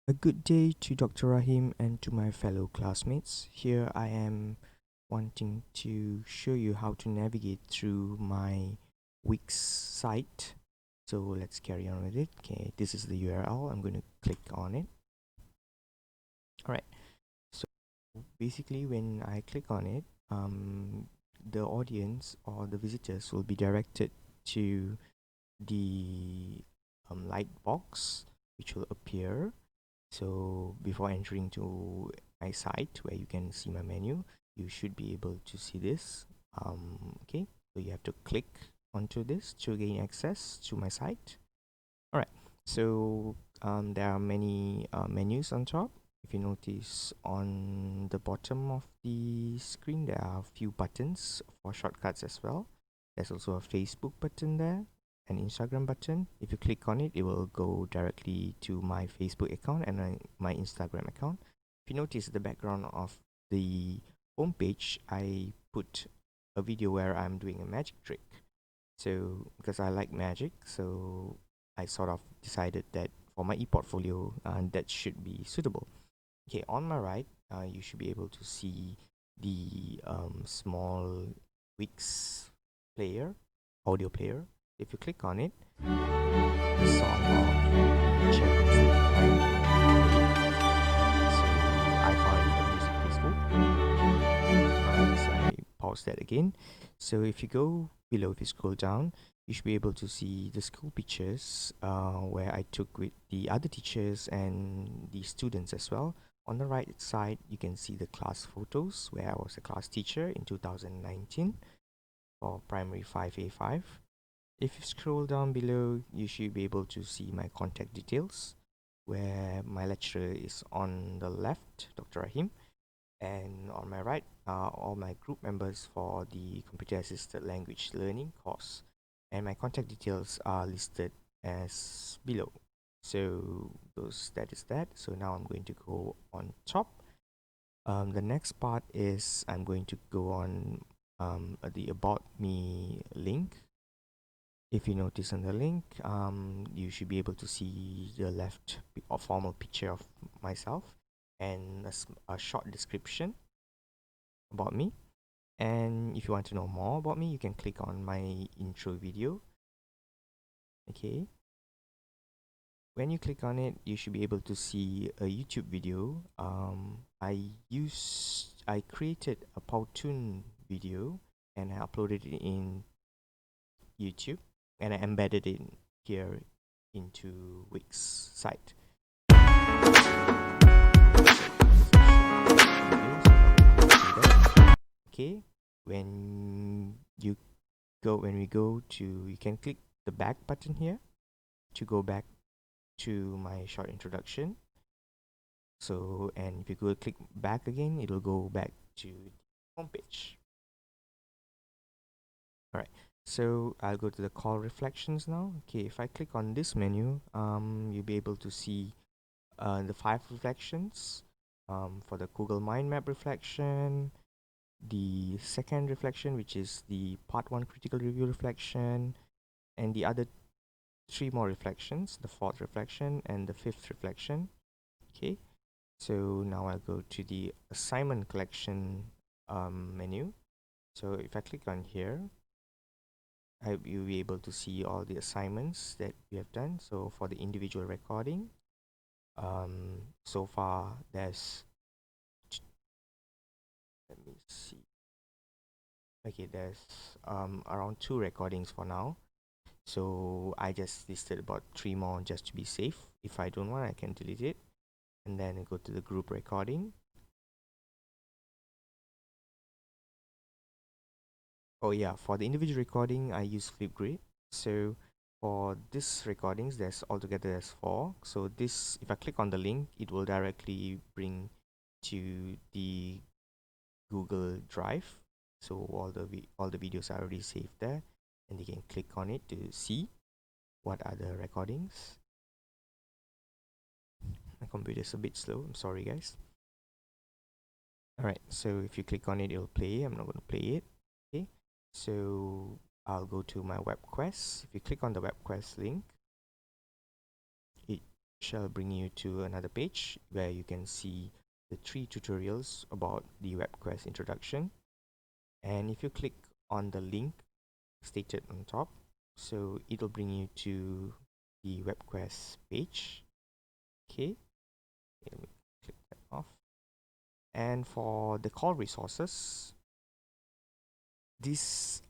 A good day to Dr. Rahim and to my fellow classmates. Here I am wanting to show you how to navigate through my WIX site. So let's carry on with it. Okay, this is the URL. I'm going to click on it. Alright, so basically when I click on it, the audience or the visitors will be directed to the light box which will appear. So before entering to my site where you can see my menu, you should be able to see this. Okay, so you have to click onto this to gain access to my site. All right, so there are many menus on top. If you notice on the bottom of the screen, there are a few buttons for shortcuts as well. There's also a Facebook button there, an Instagram button. If you click on it, it will go directly to my Facebook account and my Instagram account. If you notice the background of the homepage, I put a video where I'm doing a magic trick. So because I like magic, so I sort of decided that for my e-portfolio, that should be suitable. Okay, on my right, you should be able to see the small WIX player, audio player. If you click on it, the song of Champions League so I found the music peaceful. So I pause that again. So if you go below, if you scroll down, you should be able to see the school pictures where I took with the other teachers and the students as well. On the right side, you can see the class photos where I was a class teacher in 2019 for primary 5A5. If you scroll down below, you should be able to see my contact details where my lecturer is on the left, Dr. Rahim, and on my right are all my group members for the computer assisted language learning course, and my contact details are listed as below. So that is that. So now I'm going to go on top. The next part is I'm going to go on the about me link. If you notice on the link, you should be able to see the left a formal picture of myself and a short description about me. And if you want to know more about me, you can click on my intro video. Okay. When you click on it, you should be able to see a YouTube video. I created a Powtoon video and I uploaded it in YouTube and I embedded it here into Wix site. Okay, when we go to, you can click the back button here to go back to my short introduction. So, and if you go click back again, it'll go back to the homepage. All right, so I'll go to the call reflections now. Okay, if I click on this menu, you'll be able to see the 5 reflections for the Google Mind Map reflection, the second reflection, which is the part 1 critical review reflection, and the other 3 more reflections, the 4th reflection and the 5th reflection. Okay, so now I'll go to the assignment collection menu. So if I click on here, you'll be able to see all the assignments that we have done. So for the individual recording, so far there's, let me see, okay, there's around 2 recordings for now. So I just listed about 3 more just to be safe. If I don't want, I can delete it. And then I go to the group recording. Oh yeah, for the individual recording, I use Flipgrid. So for this recordings, there's 4. So this, if I click on the link, it will directly bring to the Google Drive. So all the videos are already saved there, and you can click on it to see what are the recordings. My computer is a bit slow. I'm sorry, guys. Alright, so if you click on it, it'll play. I'm not going to play it. Okay, so I'll go to my web quest. If you click on the web quest link, shall bring you to another page where you can see the 3 tutorials about the WebQuest introduction. And if you click on the link stated on top, so it'll bring you to the WebQuest page. Okay, let me click that off. And for the core resources, these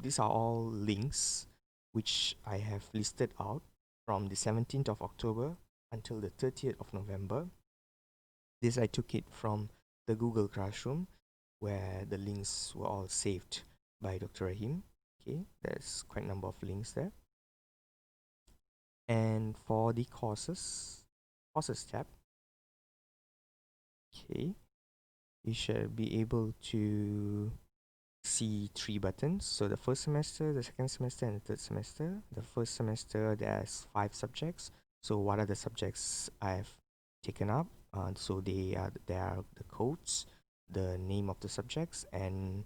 these are all links which I have listed out from the 17th of October until the 30th of November. This I took it from the Google Classroom where the links were all saved by Dr. Rahim. Okay, there's quite a number of links there. And for the courses tab, okay, you should be able to see 3 buttons. So the first semester, the second semester, and the third semester. The first semester, there's 5 subjects. So what are the subjects I've taken up? So there are the codes, the name of the subjects, and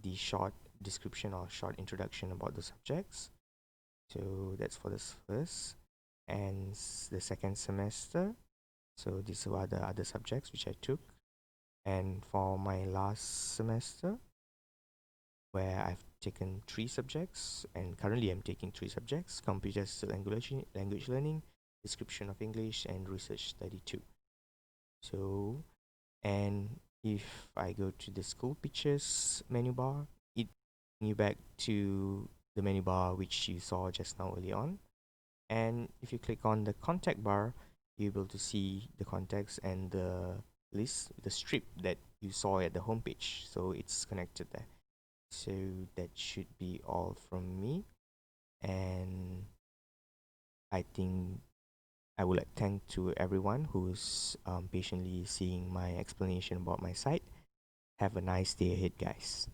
the short description or short introduction about the subjects. So that's for the first and the second semester. So these are the other subjects which I took. And for my last semester, where I've taken 3 subjects, and currently I'm taking 3 subjects: computer language learning, description of English, and research study 2. So, and if I go to the school pictures menu bar, it brings you back to the menu bar which you saw just now early on. And if you click on the contact bar, you're able to see the contacts and the list, the strip that you saw at the homepage. So it's connected there. So that should be all from me. And I think I would like to thank to everyone who's patiently seeing my explanation about my site. Have a nice day ahead, guys.